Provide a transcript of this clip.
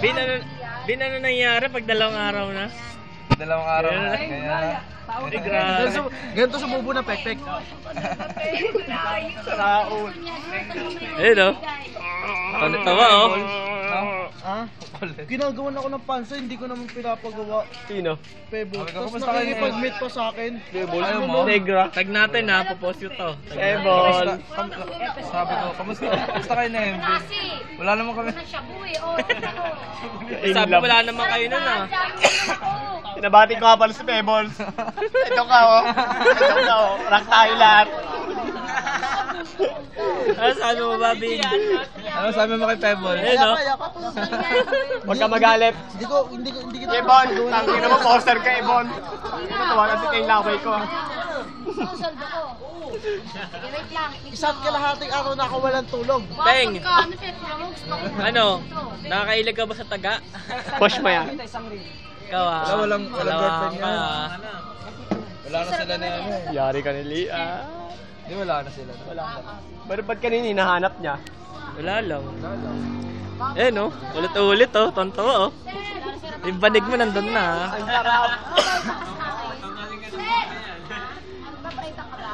Bin, ano nangyari pag 2 araw na? 2 araw na. Kaya... Ganito sumubo na pekpek. Raon. Ayun o. Tawa o. Ha? Ginagawan ako ng pansa, hindi ko naman pinapagawa. Sino? Pebble. Tapos Kamusta ka, nakikipag-meet pa sa akin. Ayaw mo? Negra. Tag natin ha, popost yun to. Ebol. Sabi ko, kamusta kayo na MB? Wala naman kami. Sabi wala naman kayo nun ha. Pinabati ko nga pala si Pebbles. Ito ka oh. Ito ka oh. Rock tayo lahat. Ano sabi mo ba, Bin? Ano sabi mo kay Pebble? Ayun o. Huwag ka magalit. Hindi kita. Ebon, tangin mo poster ka Ebon. Natuwa kasi kay laway ko. Susunod ko. Wait lang. Isa't kalahating araw na ako walang tulog. Peng! Ano gusto ko? Ano? Nakakailag ka ba sa taga? Push mo yan. Ikaw ha? Walang girlfriend ka, yan. ha? Wala na sila na ano eh. Yari ka ni Lia. Di wala na sila. Ba't kanina hinahanap niya? Wala lang. Eh no, ulit-ulit oh, tonto oh. Yung banig mo nandun na ha. Ang sarap. Magbabalita ka ba?